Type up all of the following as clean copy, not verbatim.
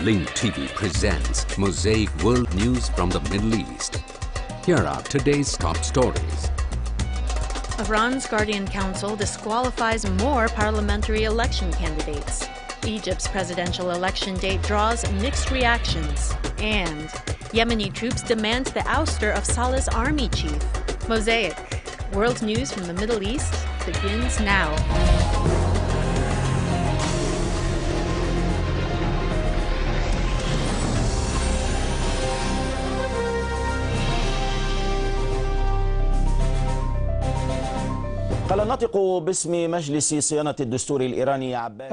Link TV presents Mosaic World News from the Middle East. Here are today's top stories. Iran's Guardian Council disqualifies more parliamentary election candidates. Egypt's presidential election date draws mixed reactions. And Yemeni troops demand the ouster of Saleh's army chief. Mosaic. World news from the Middle East begins now. A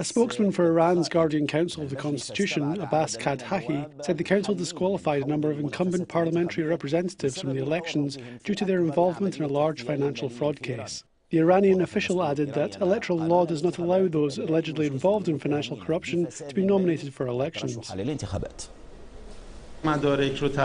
spokesman for Iran's Guardian Council of the Constitution, Abbas Kadhahi, said the council disqualified a number of incumbent parliamentary representatives from the elections due to their involvement in a large financial fraud case. The Iranian official added that electoral law does not allow those allegedly involved in financial corruption to be nominated for elections. The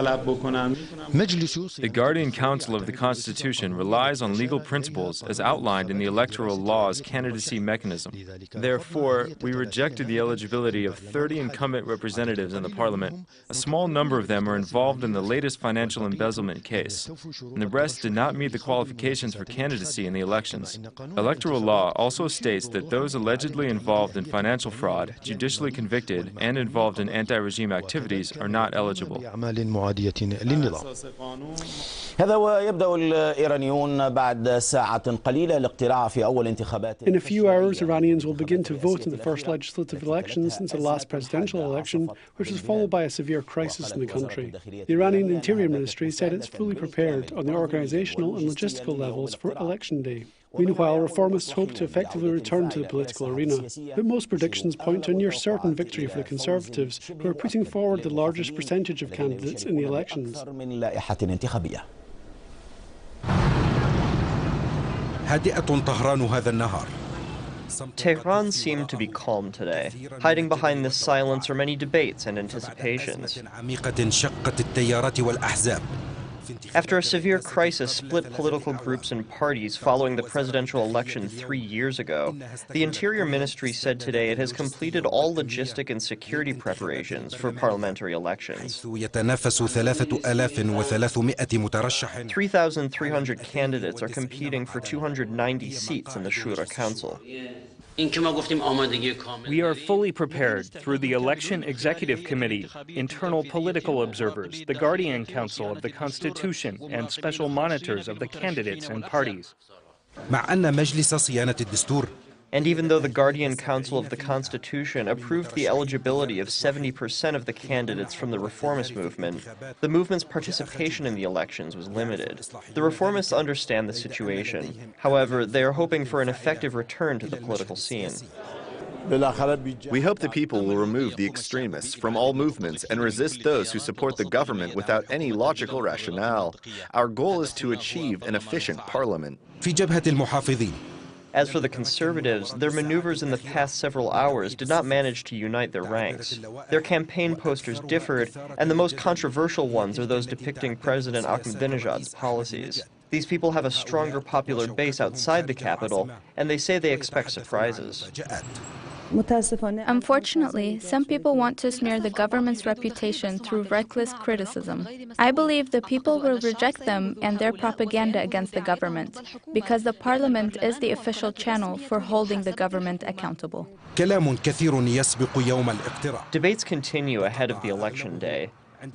Guardian Council of the Constitution relies on legal principles as outlined in the electoral law's candidacy mechanism. Therefore, we rejected the eligibility of 30 incumbent representatives in the parliament. A small number of them are involved in the latest financial embezzlement case, and the rest did not meet the qualifications for candidacy in the elections. Electoral law also states that those allegedly involved in financial fraud, judicially convicted, and involved in anti-regime activities are not eligible. In a few hours, Iranians will begin to vote in the first legislative election since the last presidential election, which was followed by a severe crisis in the country. The Iranian Interior Ministry said it's fully prepared on the organisational and logistical levels for election day. Meanwhile, reformists hope to effectively return to the political arena. But most predictions point to a near-certain victory for the Conservatives, who are putting forward the largest percentage of candidates in the elections. Tehran seemed to be calm today. Hiding behind this silence are many debates and anticipations. After a severe crisis split political groups and parties following the presidential election 3 years ago, the Interior Ministry said today it has completed all logistic and security preparations for parliamentary elections. 3,300 candidates are competing for 290 seats in the Shura Council. We are fully prepared through the Election Executive Committee, internal political observers, the Guardian Council of the Constitution, and special monitors of the candidates and parties. And even though the Guardian Council of the Constitution approved the eligibility of 70% of the candidates from the reformist movement, the movement's participation in the elections was limited. The reformists understand the situation. However, they are hoping for an effective return to the political scene. We hope the people will remove the extremists from all movements and resist those who support the government without any logical rationale. Our goal is to achieve an efficient parliament. As for the Conservatives, their maneuvers in the past several hours did not manage to unite their ranks. Their campaign posters differed, and the most controversial ones are those depicting President Ahmadinejad's policies. These people have a stronger popular base outside the capital, and they say they expect surprises. Unfortunately, some people want to smear the government's reputation through reckless criticism. I believe the people will reject them and their propaganda against the government, because the parliament is the official channel for holding the government accountable. Debates continue ahead of the election day.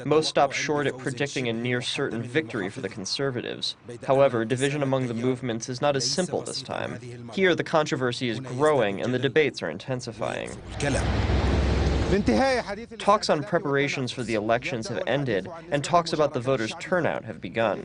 Most stop short at predicting a near-certain victory for the Conservatives. However, division among the movements is not as simple this time. Here, the controversy is growing and the debates are intensifying. Talks on preparations for the elections have ended, and talks about the voters' turnout have begun.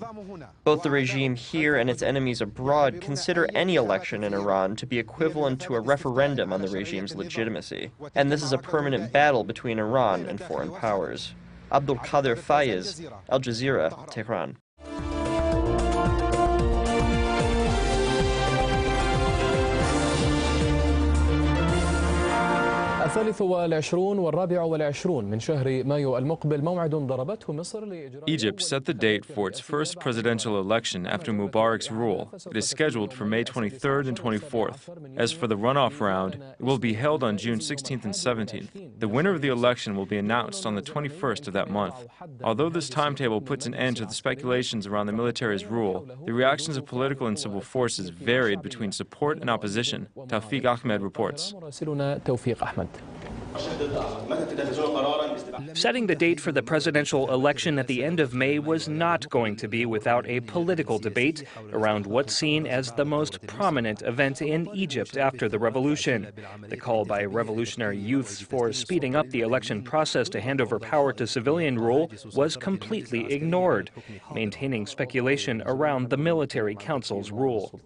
Both the regime here and its enemies abroad consider any election in Iran to be equivalent to a referendum on the regime's legitimacy. And this is a permanent battle between Iran and foreign powers. Abdul Qadir Fayez, Al Jazeera, Tehran. Egypt set the date for its first presidential election after Mubarak's rule. It is scheduled for May 23rd and 24th. As for the runoff round, it will be held on June 16th and 17th. The winner of the election will be announced on the 21st of that month. Although this timetable puts an end to the speculations around the military's rule, the reactions of political and civil forces varied between support and opposition. Tawfiq Ahmed reports. Setting the date for the presidential election at the end of May was not going to be without a political debate around what's seen as the most prominent event in Egypt after the revolution. The call by revolutionary youths for speeding up the election process to hand over power to civilian rule was completely ignored, maintaining speculation around the military council's rule.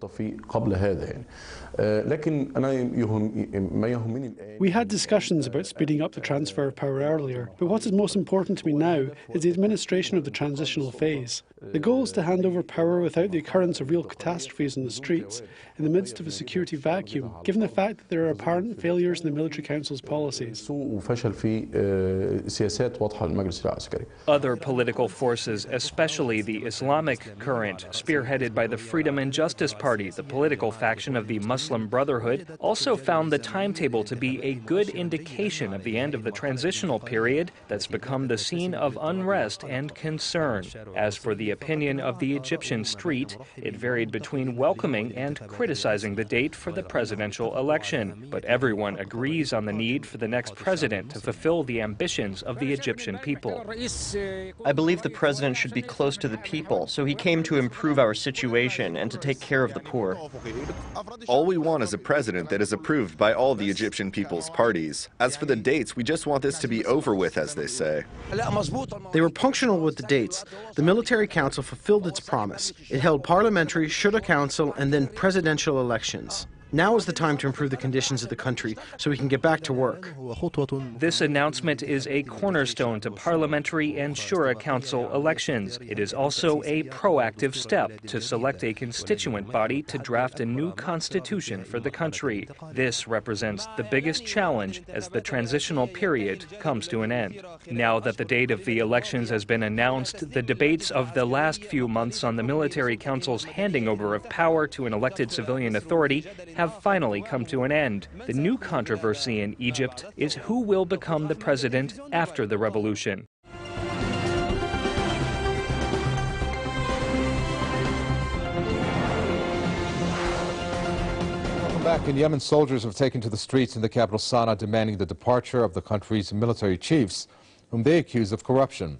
We had discussions about speeding up the transfer of power earlier, but what is most important to me now is the administration of the transitional phase. The goal is to hand over power without the occurrence of real catastrophes in the streets, in the midst of a security vacuum, given the fact that there are apparent failures in the military council's policies. Other political forces, especially the Islamic current, spearheaded by the Freedom and Justice Party, the political faction of the Muslim Brotherhood, also found the timetable to be a good indication of the end of the transitional period that's become the scene of unrest and concern. As for the opinion of the Egyptian street, it varied between welcoming and criticizing the date for the presidential election. But everyone agrees on the need for the next president to fulfill the ambitions of the Egyptian people. I believe the president should be close to the people, so he came to improve our situation and to take care of the poor. All we want is a president that is approved by all the Egyptian people's parties. As for the dates, we just want this to be over with, as they say. They were punctual with the dates. The military council fulfilled its promise. It held parliamentary, shura council, and then presidential elections. Now is the time to improve the conditions of the country so we can get back to work. This announcement is a cornerstone to parliamentary and shura council elections. It is also a proactive step to select a constituent body to draft a new constitution for the country. This represents the biggest challenge as the transitional period comes to an end. Now that the date of the elections has been announced, the debates of the last few months on the military council's handing over of power to an elected civilian authority have finally come to an end. The new controversy in Egypt is who will become the president after the revolution. Welcome back. In Yemen, soldiers have taken to the streets in the capital Sana'a demanding the departure of the country's military chiefs, whom they accuse of corruption.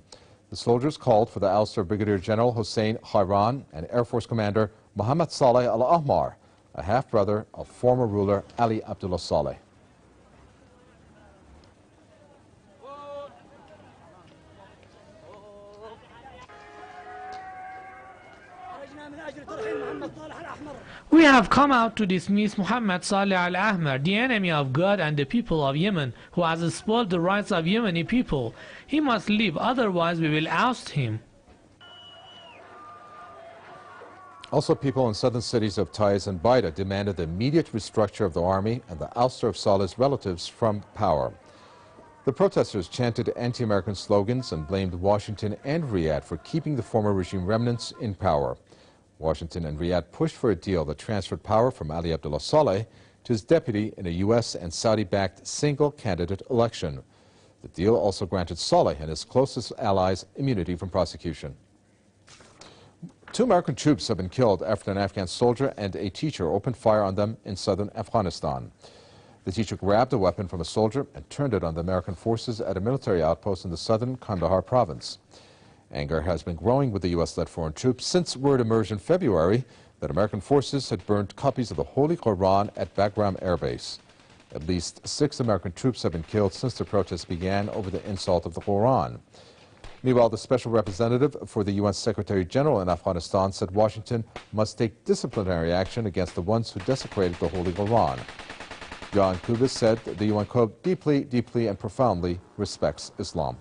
The soldiers called for the ouster of Brigadier General Hossein Khairan and Air Force Commander Mohammed Saleh al-Ahmar, a half-brother of former ruler Ali Abdullah Saleh. We have come out to dismiss Mohammed Saleh al-Ahmar, the enemy of God and the people of Yemen, who has spoiled the rights of Yemeni people. He must leave, otherwise we will oust him. Also, people in southern cities of Taiz and Baida demanded the immediate restructure of the army and the ouster of Saleh's relatives from power. The protesters chanted anti-American slogans and blamed Washington and Riyadh for keeping the former regime remnants in power. Washington and Riyadh pushed for a deal that transferred power from Ali Abdullah Saleh to his deputy in a U.S. and Saudi-backed single-candidate election. The deal also granted Saleh and his closest allies immunity from prosecution. 2 American troops have been killed after an Afghan soldier and a teacher opened fire on them in southern Afghanistan. The teacher grabbed a weapon from a soldier and turned it on the American forces at a military outpost in the southern Kandahar province. Anger has been growing with the U.S.-led foreign troops since word emerged in February that American forces had burned copies of the Holy Quran at Bagram Air Base. At least 6 American troops have been killed since the protests began over the insult of the Quran. Meanwhile, the special representative for the UN Secretary General in Afghanistan said Washington must take disciplinary action against the ones who desecrated the Holy Quran. Jan Kubis said the UN quote, deeply and profoundly respects Islam.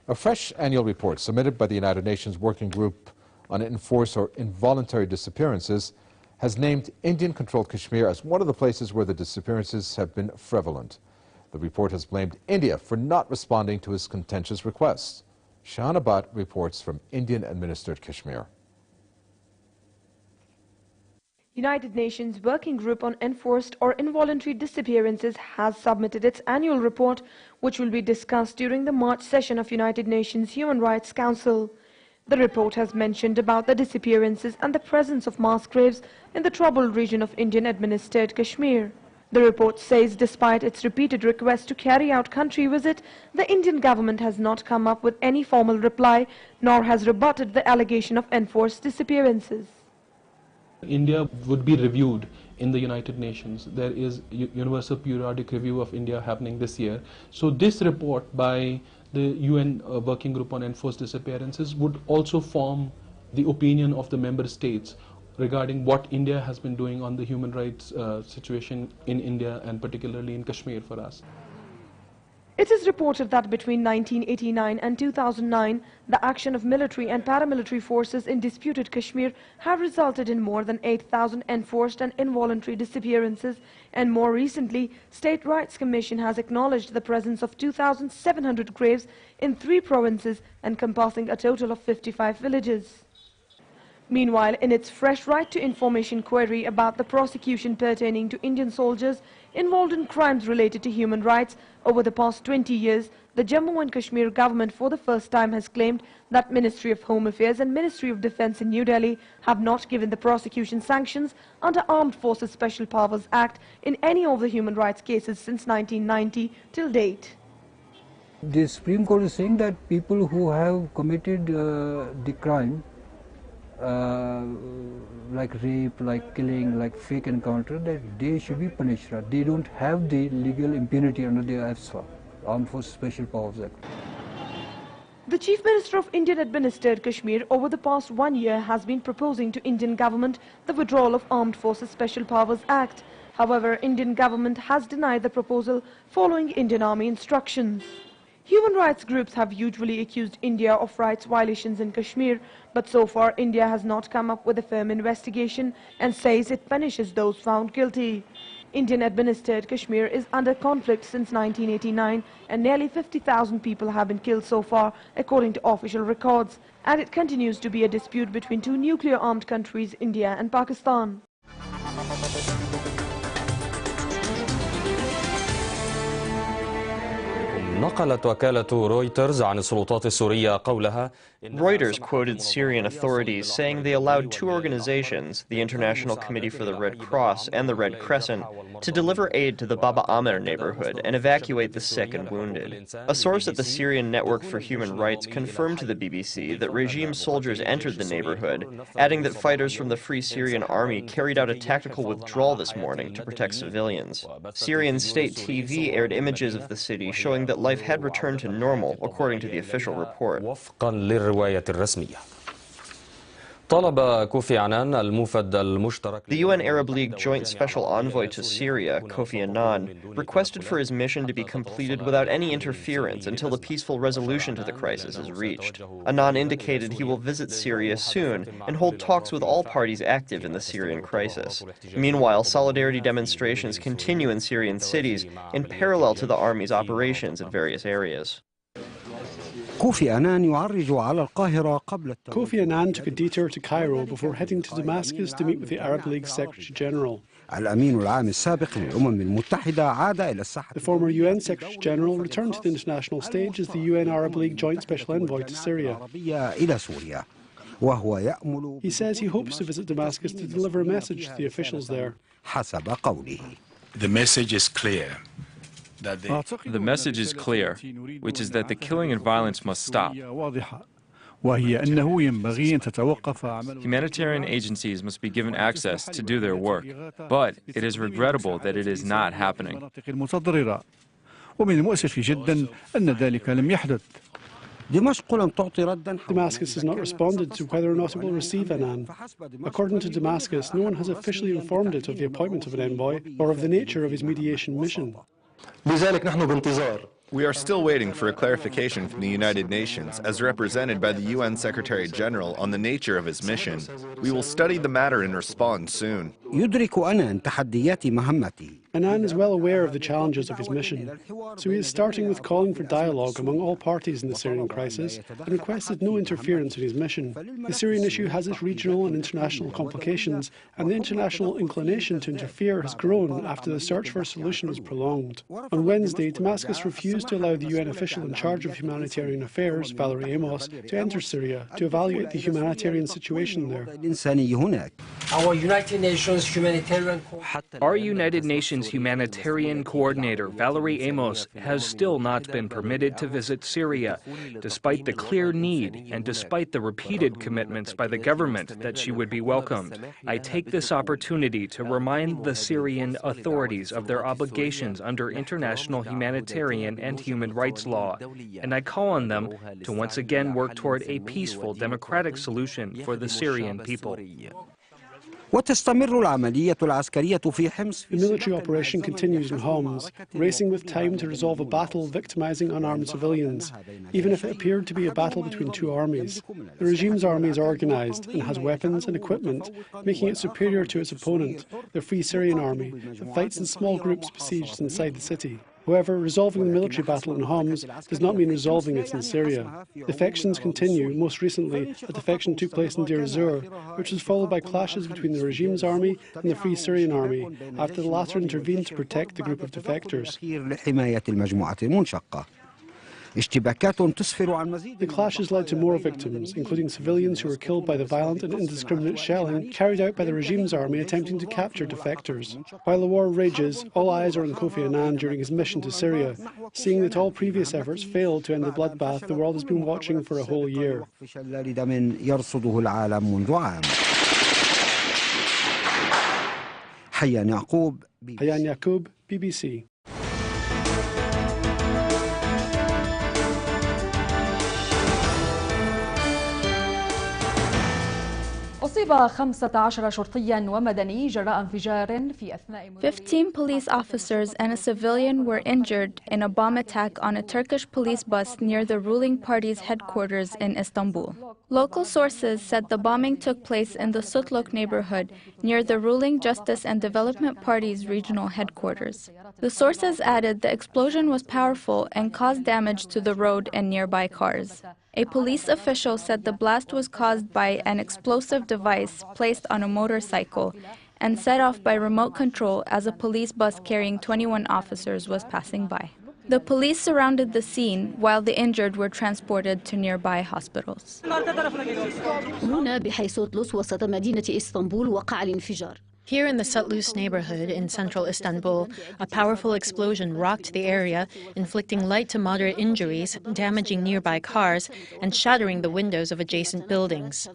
A fresh annual report submitted by the United Nations Working Group on Enforced or Involuntary Disappearances has named Indian-controlled Kashmir as one of the places where the disappearances have been prevalent. The report has blamed India for not responding to his contentious requests. Shahana Bhatt reports from Indian-administered Kashmir. United Nations Working Group on Enforced or Involuntary Disappearances has submitted its annual report, which will be discussed during the March session of United Nations Human Rights Council. The report has mentioned about the disappearances and the presence of mass graves in the troubled region of Indian-administered Kashmir. The report says despite its repeated requests to carry out country visit, the Indian government has not come up with any formal reply, nor has rebutted the allegation of enforced disappearances. India would be reviewed in the United Nations. There is universal periodic review of India happening this year. So this report by the UN Working Group on Enforced Disappearances would also form the opinion of the member states regarding what India has been doing on the human rights situation in India and particularly in Kashmir for us. It is reported that between 1989 and 2009, the action of military and paramilitary forces in disputed Kashmir have resulted in more than 8,000 enforced and involuntary disappearances, and more recently, State Rights Commission has acknowledged the presence of 2,700 graves in 3 provinces encompassing a total of 55 villages. Meanwhile, in its fresh right to information query about the prosecution pertaining to Indian soldiers involved in crimes related to human rights over the past 20 years, the Jammu and Kashmir government for the first time has claimed that Ministry of Home Affairs and Ministry of Defence in New Delhi have not given the prosecution sanctions under Armed Forces Special Powers Act in any of the human rights cases since 1990 till date. The Supreme Court is saying that people who have committed the crime like rape, like killing, like fake encounter, that they should be punished. They don't have the legal impunity under the AFSPA, Armed Forces Special Powers Act. The Chief Minister of Indian-administered Kashmir over the past 1 year has been proposing to Indian government the withdrawal of Armed Forces Special Powers Act. However, Indian government has denied the proposal following Indian Army instructions. Human rights groups have usually accused India of rights violations in Kashmir, but so far India has not come up with a firm investigation and says it punishes those found guilty. Indian-administered Kashmir is under conflict since 1989 and nearly 50,000 people have been killed so far, according to official records. And it continues to be a dispute between 2 nuclear-armed countries, India and Pakistan. نقلت وكالة رويترز عن السلطات السورية قولها Reuters quoted Syrian authorities saying they allowed 2 organizations, the International Committee for the Red Cross and the Red Crescent, to deliver aid to the Baba Amer neighborhood and evacuate the sick and wounded. A source at the Syrian Network for Human Rights confirmed to the BBC that regime soldiers entered the neighborhood, adding that fighters from the Free Syrian Army carried out a tactical withdrawal this morning to protect civilians. Syrian state TV aired images of the city showing that life had returned to normal, according to the official report. The UN Arab League Joint Special Envoy to Syria, Kofi Annan, requested for his mission to be completed without any interference until the peaceful resolution to the crisis is reached. Annan indicated he will visit Syria soon and hold talks with all parties active in the Syrian crisis. Meanwhile, solidarity demonstrations continue in Syrian cities in parallel to the army's operations in various areas. Kofi Annan took a detour to Cairo before heading to Damascus to meet with the Arab League Secretary General. The former UN Secretary General returned to the international stage as the UN Arab League Joint Special Envoy to Syria. He says he hopes to visit Damascus to deliver a message to the officials there. The message is clear. The message is clear, which is that the killing and violence must stop. Humanitarian agencies must be given access to do their work, but it is regrettable that it is not happening. Damascus has not responded to whether or not it will receive Annan. According to Damascus, no one has officially informed it of the appointment of an envoy or of the nature of his mediation mission. We are still waiting for a clarification from the United Nations, as represented by the UN Secretary General, on the nature of his mission. We will study the matter and respond soon. Annan is well aware of the challenges of his mission, so he is starting with calling for dialogue among all parties in the Syrian crisis and requested no interference in his mission. The Syrian issue has its regional and international complications, and the international inclination to interfere has grown after the search for a solution was prolonged. On Wednesday, Damascus refused to allow the UN official in charge of humanitarian affairs, Valerie Amos, to enter Syria to evaluate the humanitarian situation there. Our United Nations humanitarian coordinator, Valerie Amos, has still not been permitted to visit Syria, despite the clear need and despite the repeated commitments by the government that she would be welcomed. I take this opportunity to remind the Syrian authorities of their obligations under international humanitarian and human rights law, and I call on them to once again work toward a peaceful, democratic solution for the Syrian people. The military operation continues in Homs, racing with time to resolve a battle victimizing unarmed civilians, even if it appeared to be a battle between two armies. The regime's army is organized and has weapons and equipment, making it superior to its opponent, the Free Syrian Army, that fights in small groups besieged inside the city. However, resolving the military battle in Homs does not mean resolving it in Syria. Defections continue. Most recently, a defection took place in Deir ez-Zor, which was followed by clashes between the regime's army and the Free Syrian Army, after the latter intervened to protect the group of defectors. The clashes led to more victims, including civilians who were killed by the violent and indiscriminate shelling carried out by the regime's army attempting to capture defectors. While the war rages, all eyes are on Kofi Annan during his mission to Syria. Seeing that all previous efforts failed to end the bloodbath, the world has been watching for a whole year. Hayyan Yaqub, BBC. أصيب 15 شرطيا ومدني جراء انفجار في أثناء 15 police officers and a civilian were injured in a bomb attack on a Turkish police bus near the ruling party's headquarters in Istanbul. Local sources said the bombing took place in the Sutluk neighborhood near the ruling Justice and Development Party's regional headquarters. The sources added the explosion was powerful and caused damage to the road and nearby cars. A police official said the blast was caused by an explosive device placed on a motorcycle and set off by remote control as a police bus carrying 21 officers was passing by. The police surrounded the scene while the injured were transported to nearby hospitals. Here in the Sutlus neighborhood in central Istanbul, a powerful explosion rocked the area, inflicting light to moderate injuries, damaging nearby cars, and shattering the windows of adjacent buildings.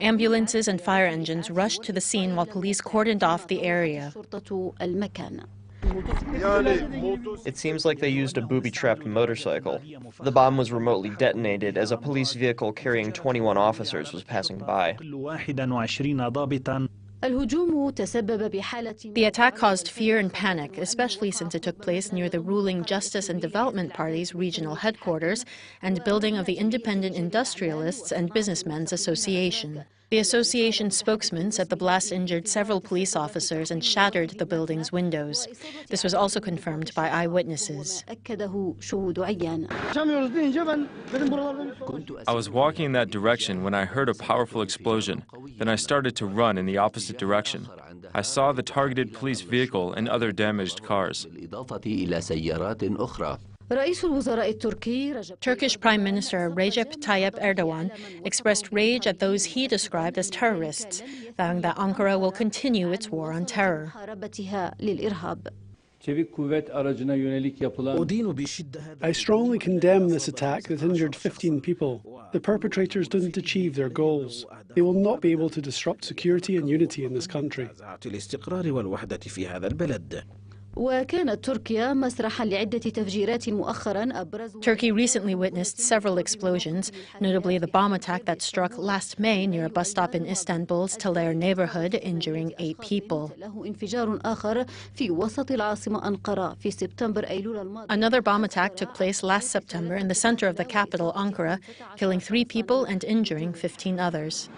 Ambulances and fire engines rushed to the scene while police cordoned off the area. It seems like they used a booby-trapped motorcycle. The bomb was remotely detonated as a police vehicle carrying 21 officers was passing by. The attack caused fear and panic, especially since it took place near the ruling Justice and Development Party's regional headquarters and building of the Independent Industrialists and Businessmen's Association. The association spokesman said the blast injured several police officers and shattered the building's windows. This was also confirmed by eyewitnesses. I was walking in that direction when I heard a powerful explosion. Then I started to run in the opposite direction. I saw the targeted police vehicle and other damaged cars. Turkish Prime Minister Recep Tayyip Erdogan expressed rage at those he described as terrorists, vowing that Ankara will continue its war on terror. I strongly condemn this attack that injured 15 people. The perpetrators didn't achieve their goals. They will not be able to disrupt security and unity in this country. Turkey recently witnessed several explosions, notably the bomb attack that struck last May near a bus stop in Istanbul's Taler neighborhood, injuring 8 people. Another bomb attack took place last September in the center of the capital, Ankara, killing 3 people and injuring 15 others.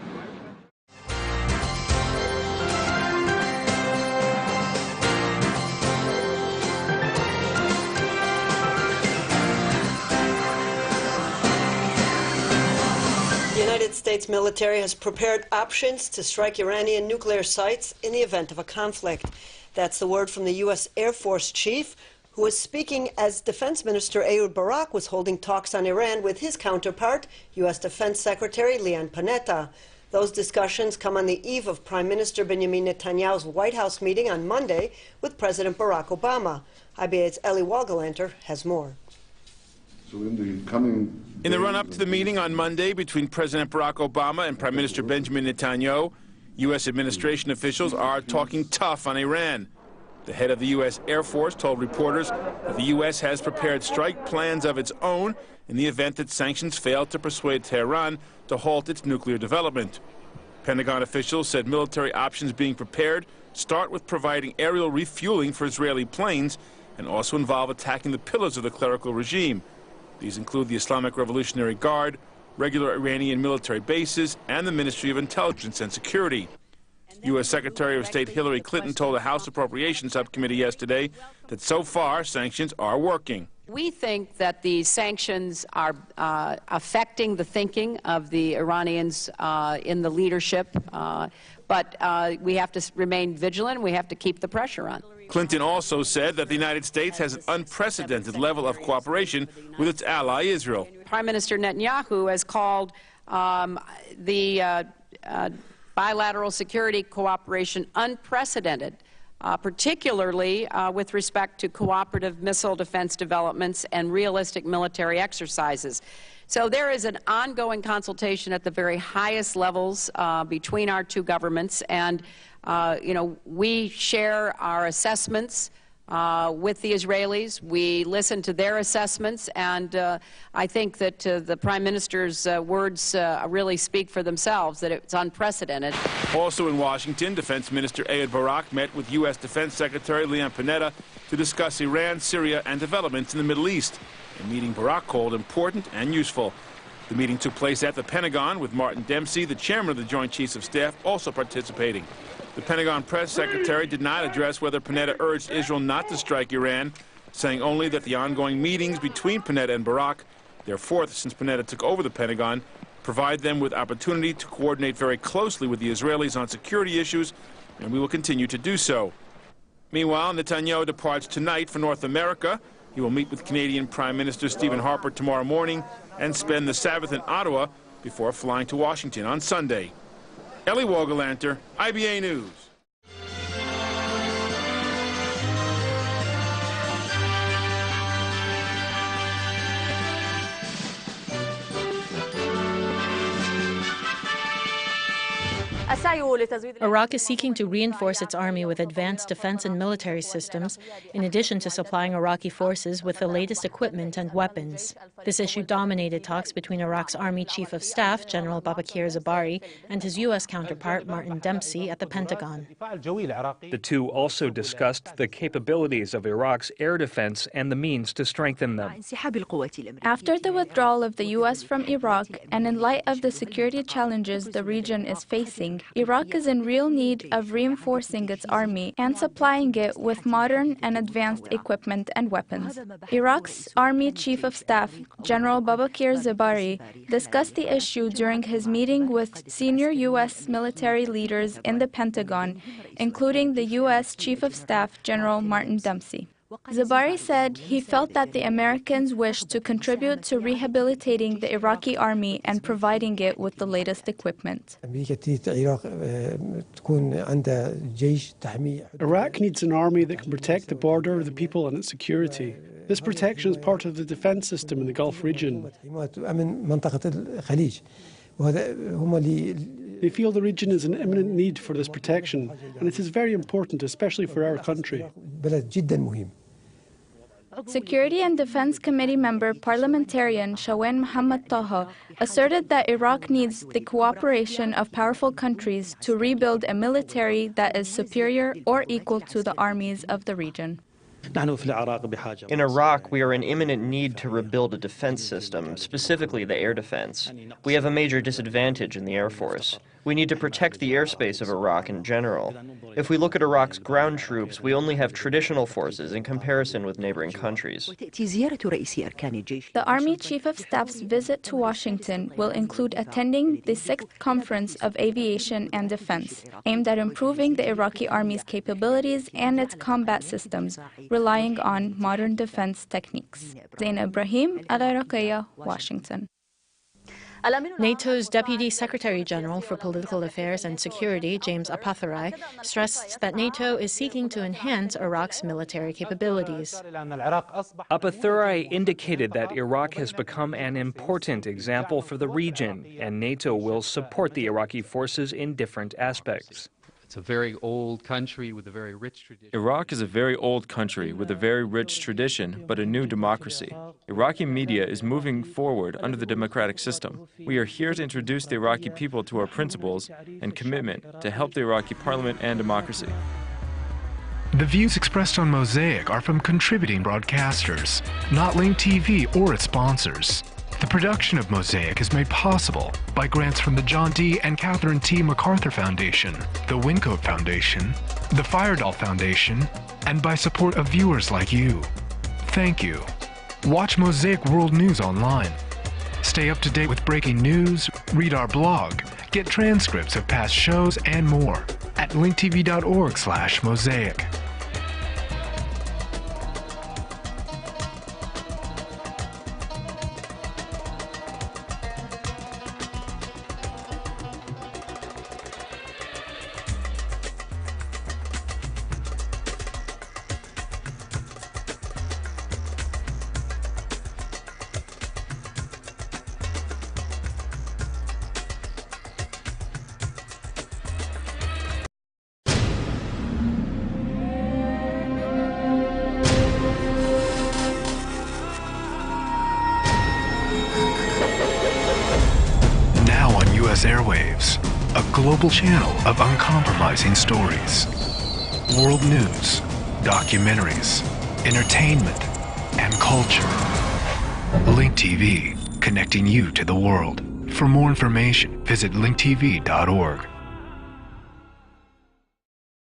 United States military has prepared options to strike Iranian nuclear sites in the event of a conflict. That's the word from the U.S. Air Force chief, who was speaking as Defense Minister Ehud Barak was holding talks on Iran with his counterpart, U.S. Defense Secretary Leon Panetta. Those discussions come on the eve of Prime Minister Benjamin Netanyahu's White House meeting on Monday with President Barack Obama. IBA's Eli Wogelanter has more. So in the run-up to the meeting on Monday between President Barack Obama and Prime Minister Benjamin Netanyahu, U.S. administration officials are talking tough on Iran. The head of the U.S. Air Force told reporters that the U.S. has prepared strike plans of its own in the event that sanctions fail to persuade Tehran to halt its nuclear development. Pentagon officials said military options being prepared start with providing aerial refueling for Israeli planes and also involve attacking the pillars of the clerical regime. These include the Islamic Revolutionary Guard, regular Iranian military bases, and the Ministry of Intelligence and Security. U.S. Secretary of State Hillary Clinton told the House Appropriations Subcommittee yesterday that so far sanctions are working. We think that the sanctions are affecting the thinking of the Iranians in the leadership, but we have to remain vigilant. We have to keep the pressure on. Clinton also said that the United States has an unprecedented level of cooperation with its ally Israel. Prime Minister Netanyahu has called the bilateral security cooperation unprecedented, particularly with respect to cooperative missile defense developments and realistic military exercises. So there is an ongoing consultation at the very highest levels between our two governments, and we share our assessments with the Israelis. We listen to their assessments, and I think that the Prime Minister's words really speak for themselves, that it's unprecedented. Also in Washington, Defense Minister Ehud Barak met with U.S. Defense Secretary Leon Panetta to discuss Iran, Syria, and developments in the Middle East, a meeting Barak called important and useful. The meeting took place at the Pentagon with Martin Dempsey, the chairman of the Joint Chiefs of Staff, also participating. The Pentagon press secretary did not address whether Panetta urged Israel not to strike Iran, saying only that the ongoing meetings between Panetta and Barak, their fourth since Panetta took over the Pentagon, provide them with opportunity to coordinate very closely with the Israelis on security issues, and we will continue to do so. Meanwhile, Netanyahu departs tonight for North America. He will meet with Canadian Prime Minister Stephen Harper tomorrow morning and spend the Sabbath in Ottawa before flying to Washington on Sunday. Eli Wogelanter, IBA News. Iraq is seeking to reinforce its army with advanced defense and military systems, in addition to supplying Iraqi forces with the latest equipment and weapons. This issue dominated talks between Iraq's Army Chief of Staff, General Babakir Zabari, and his U.S. counterpart, Martin Dempsey, at the Pentagon. The two also discussed the capabilities of Iraq's air defense and the means to strengthen them. After the withdrawal of the U.S. from Iraq, and in light of the security challenges the region is facing, Iraq is in real need of reinforcing its army and supplying it with modern and advanced equipment and weapons. Iraq's Army Chief of Staff, General Babakir Zabari, discussed the issue during his meeting with senior U.S. military leaders in the Pentagon, including the U.S. Chief of Staff, General Martin Dempsey. Zabari said he felt that the Americans wished to contribute to rehabilitating the Iraqi army and providing it with the latest equipment. Iraq needs an army that can protect the border, the people, and its security. This protection is part of the defense system in the Gulf region. They feel the region is in imminent need for this protection, and it is very important, especially for our country. Security and Defense Committee member parliamentarian Shawen Mohammed Taha asserted that Iraq needs the cooperation of powerful countries to rebuild a military that is superior or equal to the armies of the region. In Iraq, we are in imminent need to rebuild a defense system, specifically the air defense. We have a major disadvantage in the Air Force. We need to protect the airspace of Iraq in general. If we look at Iraq's ground troops, we only have traditional forces in comparison with neighboring countries. The Army Chief of Staff's visit to Washington will include attending the 6th Conference of Aviation and Defense, aimed at improving the Iraqi Army's capabilities and its combat systems, relying on modern defense techniques. Zaina Ibrahim, Al-Iraqiyya, Washington. NATO's Deputy Secretary General for Political Affairs and Security, James Apatharai, stressed that NATO is seeking to enhance Iraq's military capabilities. Apatharai indicated that Iraq has become an important example for the region, and NATO will support the Iraqi forces in different aspects. It's a very old country with a very rich tradition. Iraq is a very old country with a very rich tradition, but a new democracy. Iraqi media is moving forward under the democratic system. We are here to introduce the Iraqi people to our principles and commitment to help the Iraqi parliament and democracy. The views expressed on Mosaic are from contributing broadcasters, not Link TV or its sponsors. The production of Mosaic is made possible by grants from the John D. and Catherine T. MacArthur Foundation, the Wincoat Foundation, the Firedoll Foundation, and by support of viewers like you. Thank you. Watch Mosaic World News online. Stay up to date with breaking news, read our blog, get transcripts of past shows, and more at linktv.org/mosaic. Airwaves, a global channel of uncompromising stories, world news, documentaries, entertainment, and culture. Link TV, connecting you to the world. For more information, visit linktv.org.